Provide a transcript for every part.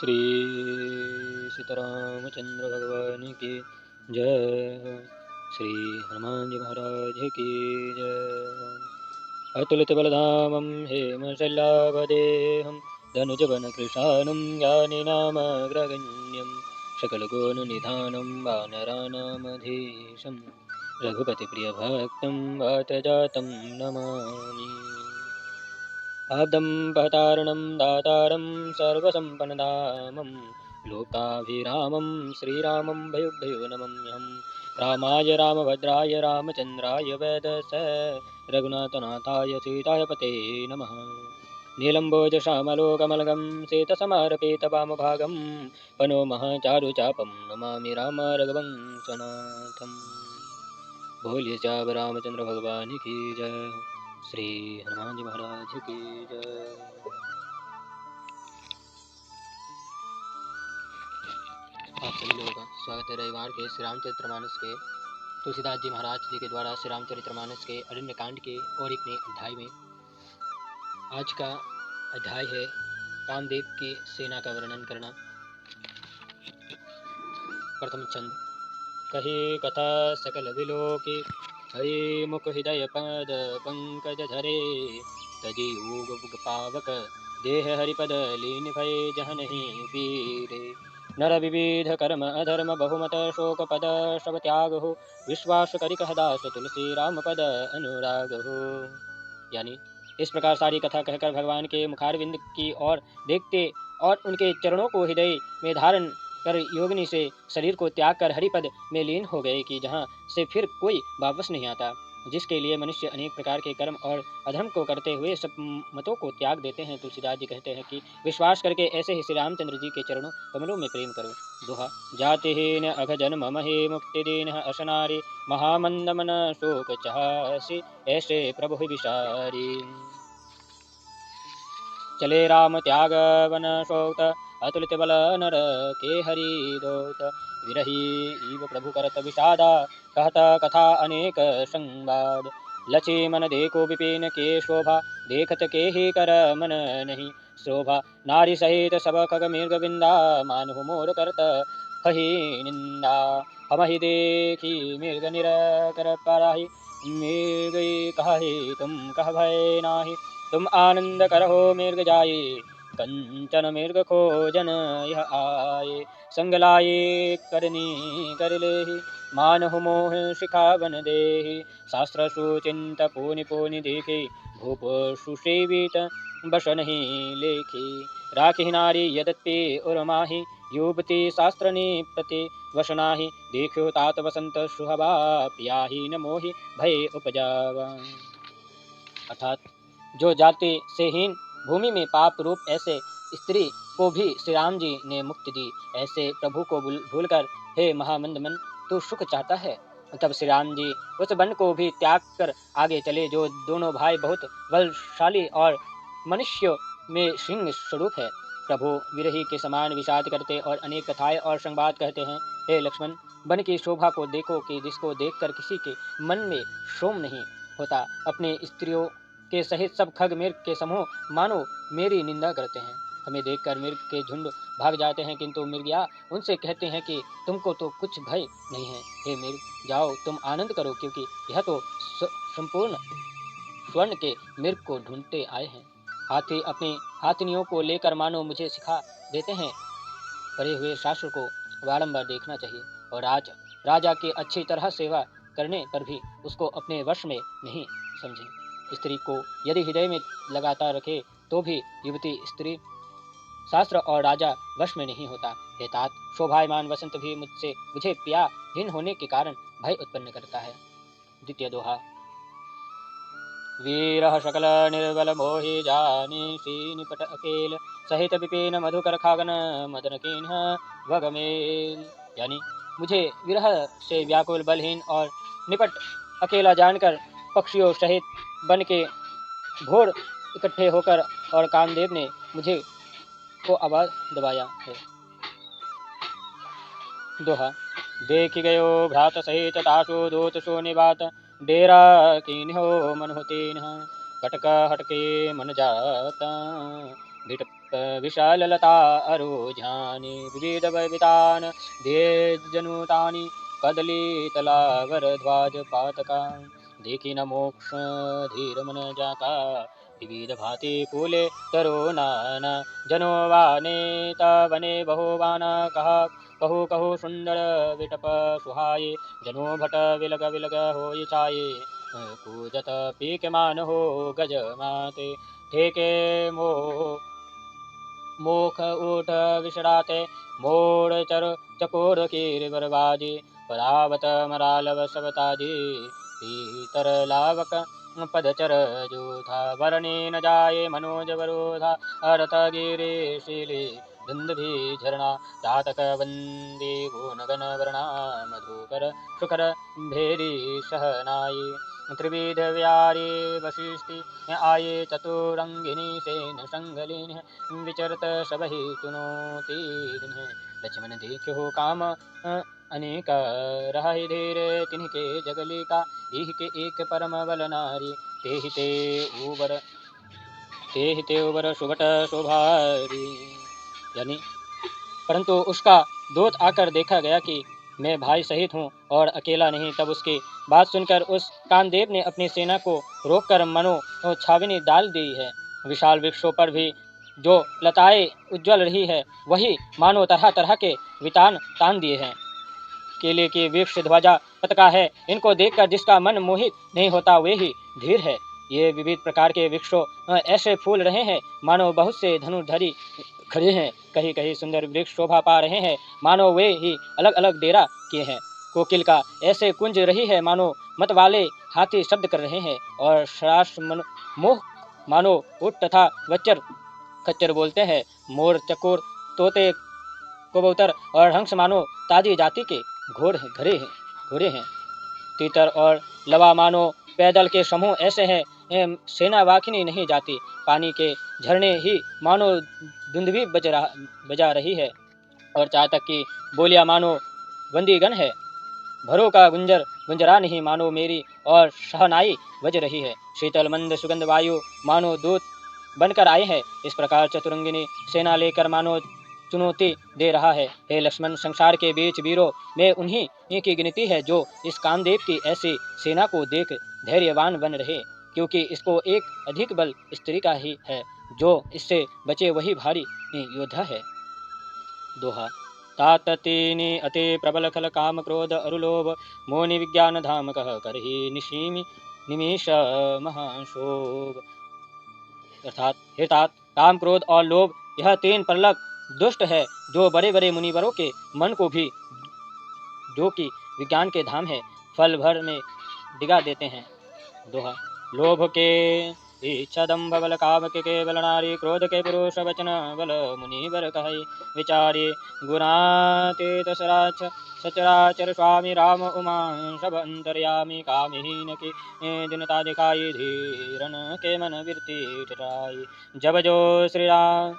श्री सीतारामचंद्र भगवान की जय। श्री हनुमान जी महाराज की जय। अतुलित बलधामं हेमशैलाभदेहं धनुजवन कृशानं ज्ञानिनामग्रगण्यं सकलगुणनिधानं वानराणामधीशं रघुपतिप्रियभक्तं वातजातं नमामि। आब्दं पहतारणं दातारं सर्वसम्पन्नधामं लोकाभिरामं श्रीरामं भयुभयो नमम्यहं। रामाय रामभद्राय रामचन्द्राय वेदसे रघुनाथनाथाय सीताय पते नमः। नीलम्बोजश्यामलोकमलगं सीतसमर्पितवामभागं पनोमः चारुचापं नमामि राम रघुवंशनाथम्। बोलिए श्याम रामचंद्र भगवान की जय। श्री हनुमान जी महाराज की जय। आप सभी लोगों का स्वागत है रविवार के श्री रामचरितमानस के तुलसीदास जी महाराज जी के द्वारा श्री रामचरितमानस के अरण्य कांड के और एक नए अध्याय में। आज का अध्याय है कामदेव की सेना का वर्णन करना। प्रथम छंद। कही कथा सकल विलोकी हरि मुख हृदय पद पंकज धरे तजी ऊग पावक देह हरिपद लीन भय जह नहीं पीरे। नर विविध कर्म अधर्म बहुमत शोक पद शव त्याग हो विश्वास करि कह दास तुलसी राम पद अनुराग हो। यानी इस प्रकार सारी कथा कहकर भगवान के मुखारविंद की ओर देखते और उनके चरणों को हृदय में धारण कर योगिनी से शरीर को त्याग कर हरिपद में लीन हो गए कि जहाँ से फिर कोई वापस नहीं आता। जिसके लिए मनुष्य अनेक प्रकार के कर्म और अधर्म को करते हुए सब मतों को त्याग देते हैं। तुलसीदास जी कहते हैं कि विश्वास करके ऐसे ही श्री रामचंद्र जी के चरणों कमलों में प्रेम करो। दोहा। जातिहीन अघ जन्म महे मुक्ति दीन अशनारी महामंद मन शोक चासी ऐसे प्रभु विचारी। चले राम त्याग वन शोक अतुलित बल नर के हरि दोत विरही इव प्रभु करत विषादा कहता कथा अनेक संवाद। लची मन देखो विपिन के शोभा देखत के ही कर मन नहीं शोभा। नारी सहित सब खग मृग बिंदा मानहु मोर करत हहि निंदा। हम ही देखी मृग निर कर पाराही मृग कहि तुम कह भय नाही। तुम आनंद करहो मृग जाये कंचन मृग खोजन यह आए। संग लाए करनी कर लेहि मानहु मोह शिखावन देहि। शास्त्र सुचिंत पुनि पुनि देखे भूप सुसेवित बस नहीं लेखी। राखी नारी यद्यपि उर्माहि युवती शास्त्र ने प्रति वसनाहि। देखो तात वसंत सुहवा प्याही न मोहि भय उपजावा। अर्थात जो जाति से हीन भूमि में पाप रूप ऐसे स्त्री को भी श्री राम जी ने मुक्ति दी। ऐसे प्रभु को भूलकर हे महामंद मन तू सुख चाहता है। तब श्री राम जी उस वन को भी त्याग कर आगे चले जो दोनों भाई बहुत बलशाली और मनुष्य में सिंह स्वरूप है। प्रभु विरही के समान विषाद करते और अनेक कथाएं और संवाद कहते हैं। हे लक्ष्मण वन की शोभा को देखो कि जिसको देखकर किसी के मन में शोम नहीं होता। अपने स्त्रियों के सहित सब खग मृग के समूह मानो मेरी निंदा करते हैं। हमें देखकर मृग के झुंड भाग जाते हैं किंतु मृगया उनसे कहते हैं कि तुमको तो कुछ भय नहीं है। हे मृग जाओ तुम आनंद करो क्योंकि यह तो संपूर्ण स्वर्ण के मृग को ढूंढते आए हैं। हाथी अपनी हाथिनियों को लेकर मानो मुझे सिखा देते हैं। पढ़े हुए शास्त्र को बारंबार देखना चाहिए और राजा की अच्छी तरह सेवा करने पर भी उसको अपने वश में नहीं समझे। स्त्री को यदि हृदय में लगाता रखे तो भी युवती स्त्री शास्त्र और राजा वश में नहीं होता। हे तात शोभायमान वसंत भी मुझे प्याहीन होने के कारण भय उत्पन्न करता है। द्वितीय दोहा। वीर सकल निर्बल मोहि जानी सी निपट अकेल सहित विपिन मधुकर खागन मदन कीन्ह वगमेल। यानी मुझे विरह से व्याकुल बलहीन और निपट अकेला जानकर पक्षियों सहित बन के भोर इकट्ठे होकर और कामदेव ने मुझे को आवाज दबाया है। दोहा। देख गयो भ्रात सहित तासु दूत सो निवात डेरा कीन्हो मन होतीन कटक हटके मन जाता। विशाललता अरोझानि विविधवितान् धेजनुतानि कदलीतलावरध्वजपातकान् देखी न मोक्ष धीर मन जाका विविध भांति फूले तरो नाना जनो वानेता वने बहुवान कहा कहु कहु सुंदर विटप सुहाये जनो भट विलग विलग हो छाये कूजत पीक मान हो गज माते ठेके मोख ऊट विषराते मोड़ चर चकोर कीर बरबाजी परावत मरालव सबताजी पीतर लावक पदचर जूथा वरणी न जाए मनोज वरोधा अरथ गिरे शीले धुंदभी झरना जातक वंदे गुणगण वर्णा मधुकर सुकर भेरी सहनाई त्रिविध व्यारे वशिष्ठि आये चतुरंगिनी सेन संगलिन विचरत सबहि चुनौती दिन लक्ष्मण देखो काम अनेक रहि धीर तिनके जगलिका इह के एक परम बल नारी ते उबर सुभट शोभारी। यानी परंतु उसका दूत आकर देखा गया कि मैं भाई सहित हूँ और अकेला नहीं। तब उसकी बात सुनकर उस कामदेव ने अपनी सेना को रोककर मनो छावनी डाल दी है। विशाल वृक्षों पर भी जो लताएं उज्ज्वल रही है वही मानो तरह तरह के वितान तान दिए हैं। केले की वृक्ष ध्वजा पताका है, इनको देखकर जिसका मन मोहित नहीं होता वे ही धीर है। ये विविध प्रकार के वृक्षों ऐसे फूल रहे हैं मानो बहुत से धनुर्धरी खड़े हैं। कहीं कहीं सुंदर वृक्ष शोभा पा रहे हैं मानो वे ही अलग अलग डेरा किए हैं। कोकिल का ऐसे कुंज रही है मानो मत वाले हाथी शब्द कर रहे हैं और श्रास मोह मानो उठ तथा वच्चर खच्चर बोलते हैं। मोर चकोर तोते कबूतर और हंस मानो ताजी जाति के घोड़े हैं। तीतर और लवा मानो पैदल के समूह ऐसे हैं सेना वाखिनी नहीं जाती। पानी के झरने ही मानो धुंधवी बजा रही है और चातक की बोलियां मानो बंदीगण है। भरों का गुंजरा नहीं मानो मेरी और शहनाई बज रही है। शीतल मंद सुगंध वायु मानो दूत बनकर आए हैं। इस प्रकार चतुरंगिनी सेना लेकर मानो चुनौती दे रहा है। हे लक्ष्मण, संसार के बीच वीरों में उन्हीं की गिनती है जो इस कामदेव की ऐसी सेना को देख धैर्यवान बन रहे, क्योंकि इसको एक अधिक बल स्त्री का ही है। जो इससे बचे वही भारी योद्धा है। दोहा तात तेने अति प्रबल खल काम क्रोध अरुलोभ मोनि विज्ञान धाम कह करहि निमिष महाशोभ। अर्थात हे तात, काम क्रोध और लोभ यह तीन प्रलक दुष्ट है जो बड़े बड़े मुनिवरों के मन को भी जो कि विज्ञान के धाम है फल भर में डिगा देते हैं। दोहा लोभ के इच्छा दंभ बल काम के केवल नारी क्रोध के पुरुष वचन बल मुनि बर कहि विचारी गुणातीत सचराचर स्वामी राम उमा सब अंतर्यामी कामहीन की दिनता दिखाई धीरन के मन वृत्ति टटाई। जब जो श्री राम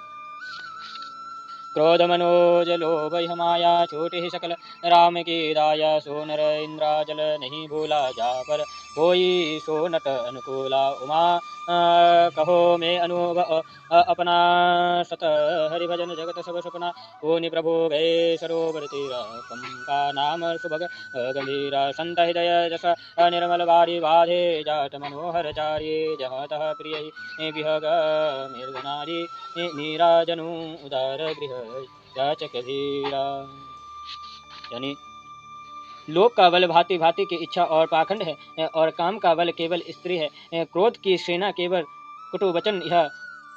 क्रोध मनोज लोभ माया छोटी ही सकल राम की दाया सो नर इंद्राजल नहीं भूला जा पर कोई सो नट अनुकूला उमा कहो मैं अनुभव अपना सत हरिभजन जगत सब सपना ओनि प्रभु गए सरोवर तीरा पंपा नाम सुभग गंभीरा संत हृदय जस निर्मल बारी बाधे जाट मनोहर चारी जहाँ तह प्रिय विहग मृगनारी नीराजनु उदार गृह याचक धीरा। यानी लोभ का बल भांति भांति की इच्छा और पाखंड है और काम का बल केवल स्त्री है। क्रोध की सेना केवल कुटु वचन यह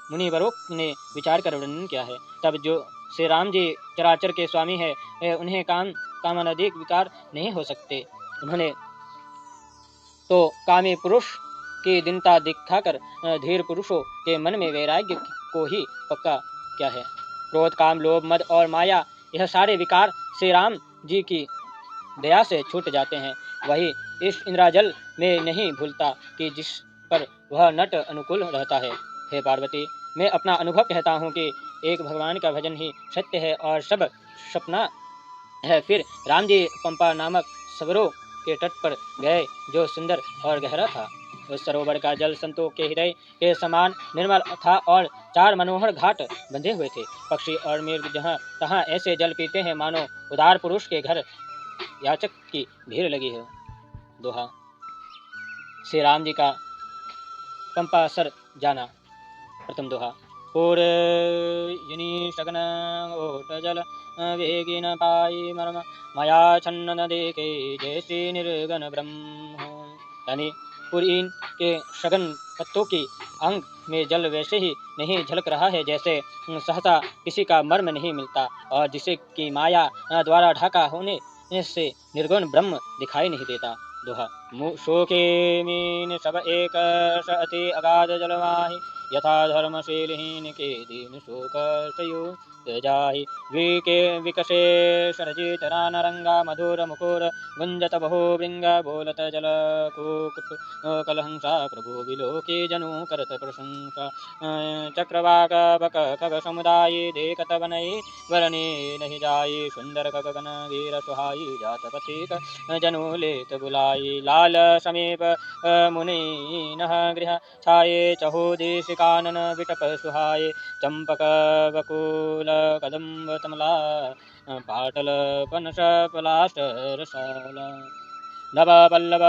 मुनिवरों ने विचार कर वर्णन किया है। तब जो श्री राम जी चराचर के स्वामी है उन्हें कामानधिक विकार नहीं हो सकते। उन्होंने तो कामी पुरुष की दीनता दिखाकर धीर पुरुषों के मन में वैराग्य को ही पक्का किया है। क्रोध काम लोभ मद और माया यह सारे विकार श्री राम जी की दया से छूट जाते हैं। वही इस इंद्राजल में नहीं भूलता कि जिस पर वह नट अनुकूल रहता है। हे पार्वती, मैं अपना अनुभव कहता हूँ कि एक भगवान का भजन ही सत्य है और सब सपना है। फिर राम जी पंपा नामक सरोवर के तट पर गए जो सुंदर और गहरा था। उस सरोवर का जल संतों के हृदय के समान निर्मल था और 4 मनोहर घाट बंधे हुए थे। पक्षी और मृग जहाँ तहाँ ऐसे जल पीते हैं मानो उदार पुरुष के घर याचक की भीड़ लगी है। दोहा। श्री राम जी का पंपासर जाना। प्रथम दोहा। पूर्यनी शगन ओट जल वेगी न पाई मर्म माया छन्न न देखे जय श्री निर्गन ब्रह्म। यानी पुरीन के शगन पत्तों की अंग में जल वैसे ही नहीं झलक रहा है जैसे सहसा किसी का मर्म नहीं मिलता और जिसे की माया द्वारा ढाका होने से निर्गुण ब्रह्म दिखाई नहीं देता। दोहा। शोके मीन सब एक अति अगाध जलवाहि यथा धर्मशीलहीन के दीन शोक सयो जाहि विके विकसे शरजित रानरंगा मधुर मुकुर गुंजत बहु वृंग बोलत जल कुकुट कलहंसा प्रभु विलोके जनु करत प्रशंसा चक्रवाक बक खग समुदाय देखत बनई वरने नहीं जाई सुंदर गगन वीर सुहाई जात पथिक जनु लेत बुलाई लाल समीप मुनि नह गृह छाये चहुदेश कानन विटप सुहाये चंपक बकुल कदम्ब तमला पाटल पनस पलाश रसाला नव पल्लव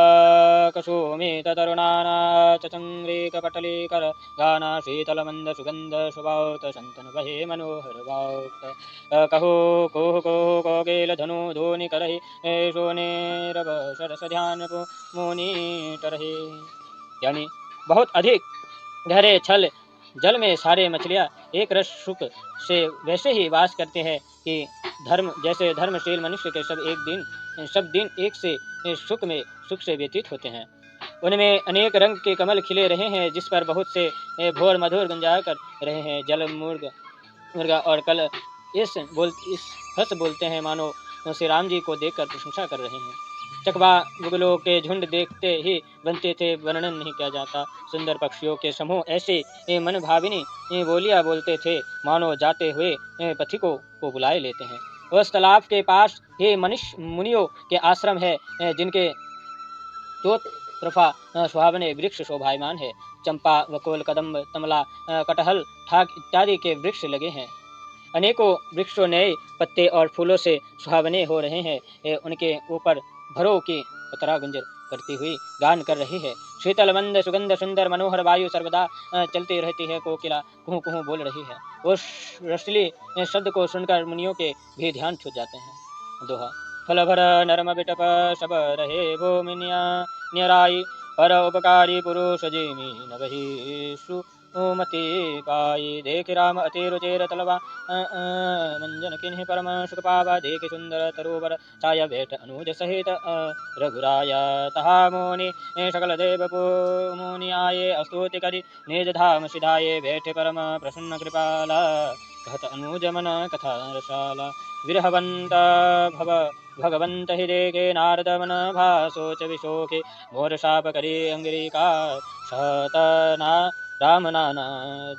कुसुमित तरुणाना चचंग्रीक पटलीकर गाना शीतल मंद सुगंध सुबाउत संतन बहे मनोहर बाउत कहो कोह कोह कोकिल धनु धोनि करहि सोने रव सरस ध्यान मुनि तरहि। यानी बहुत अधिक गहरे छल जल में सारे मछलियां एक रस सुख से वैसे ही वास करते हैं कि जैसे धर्मशील मनुष्य के सब दिन एक से सुख से व्यतीत होते हैं। उनमें अनेक रंग के कमल खिले रहे हैं जिस पर बहुत से भोर मधुर गुंजा कर रहे हैं। जल मुर्गा और कल इस हंस बोलते हैं मानो श्री राम जी को देखकर प्रशंसा कर रहे हैं। चकवा मुगलों के झुंड देखते ही बनते थे, वर्णन नहीं किया जाता। सुंदर पक्षियों के समूह ऐसे मन भाविनी बोलियां बोलते थे मानो जाते हुए पथिकों को बुलाए लेते हैं। उस तालाब के पास ही मुनियों के आश्रम है जिनके दो तरफा सुहावने वृक्ष शोभायमान है। चंपा वकोल कदम्ब तमला कटहल ठाक इत्यादि के वृक्ष लगे हैं। अनेकों वृक्षों नए पत्ते और फूलों से सुहावने हो रहे हैं। उनके ऊपर भरों की कतरा गुंजर करती हुई गान कर रही है। शीतल मंद सुगंध सुंदर मनोहर वायु सर्वदा चलती रहती है। कोकिला कुहू कुहू बोल रही है। उस रसली शब्द को सुनकर मुनियों के भी ध्यान छूट जाते हैं। दोहा। फल भर नरम बिटप सब रहे भूमि न्यराई पर उपकारी पुरुष जिमी नवहि सुमति पाई। देख राम अति रुचेर तलवा मंजन किन्हि परम सुख पावा। देख सुंदर तरोवर छाया बैठ अनुज सहित रघुराया। तहा मुनि सकल देव मुनि आये स्तुति करि निज धाम सिधाये। बैठे परम प्रसन्न कृपाला कहत अनुज मन कथा रसाला। विरहवंत भगवंत ही देखे नारद मन भासोच विशोके। मोर शाप करी अंगिरिका सहतना राम नाना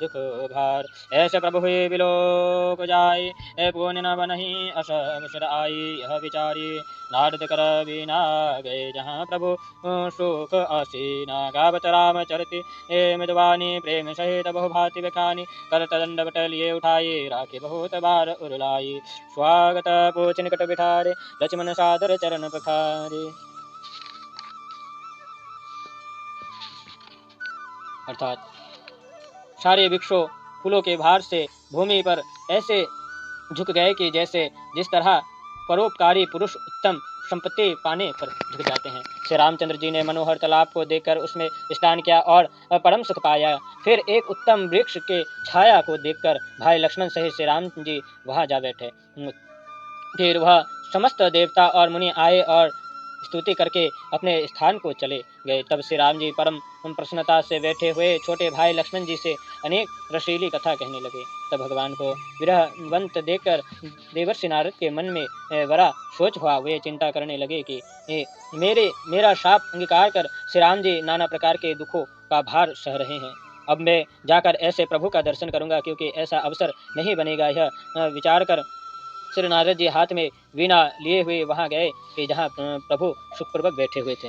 दुख भार। ऐसे प्रभु हुए विलोक जाय पुण्य न बनहि अस अवसर आई। यह विचारी नारद कर बिना गए जहाँ प्रभु शोक आसीना। गावत राम चरति मृदवानी प्रेम सहित बहु भांति बखानी। करत दंडवट लिए उठाई राखे बहुत बार उरलाई। स्वागत पूछ निकट बिठारे लक्ष्मण सादर चरण पखारे। अर्थात सारे वृक्षों फूलों के भार से भूमि पर ऐसे झुक गए कि जैसे जिस तरह परोपकारी पुरुष उत्तम संपत्ति पाने पर झुक जाते हैं। श्री रामचंद्र जी ने मनोहर तालाब को देखकर उसमें स्नान किया और परम सुख पाया। फिर एक उत्तम वृक्ष के छाया को देखकर भाई लक्ष्मण सहित श्री राम जी वहां जा बैठे। फिर वह समस्त देवता और मुनि आए और स्तुति करके अपने स्थान को चले गए। तब श्री राम जी परम प्रसन्नता से बैठे हुए छोटे भाई लक्ष्मण जी से अनेक रसीली कथा कहने लगे। तब भगवान को विरहवंत देखकर देवर्षि नारद के मन में बड़ा सोच हुआ। वे चिंता करने लगे कि मेरा शाप अंगीकार कर श्री राम जी नाना प्रकार के दुखों का भार सह रहे हैं। अब मैं जाकर ऐसे प्रभु का दर्शन करूंगा क्योंकि ऐसा अवसर नहीं बनेगा। यह विचार कर श्री नारद जी हाथ में वीणा लिए हुए वहां गए कि जहां प्रभु सुखपूर्वक बैठे हुए थे।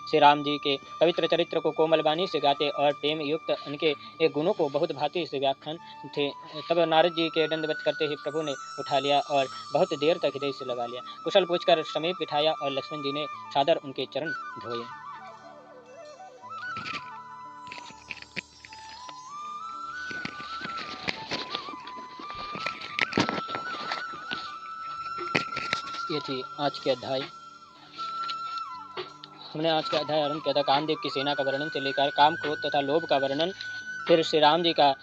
श्री राम जी के पवित्र चरित्र को कोमल वाणी से गाते और प्रेम युक्त उनके एक गुणों को बहुत भांति से व्याख्यान थे। तब नारद जी के दंडवत करते ही प्रभु ने उठा लिया और बहुत देर तक हृदय से लगा लिया। कुशल पूछकर समीप बिठाया और लक्ष्मण जी ने सादर उनके चरण धोए। ये थी आज के अध्याय। हमने आज का अध्याय आरंभ किया था कामदेव की सेना का वर्णन से लेकर काम, क्रोध तथा लोभ का वर्णन, फिर श्री राम जी का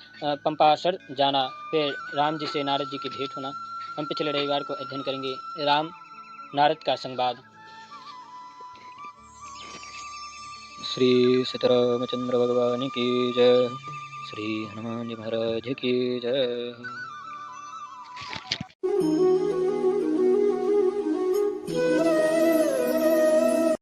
पंपासर जाना, फिर राम जी से नारद जी की भेंट होना। हम पिछले रविवार को अध्ययन करेंगे राम नारद का संवाद। श्री सीतारामचंद्र भगवान की जय। श्री हनुमान जी महाराज की जय।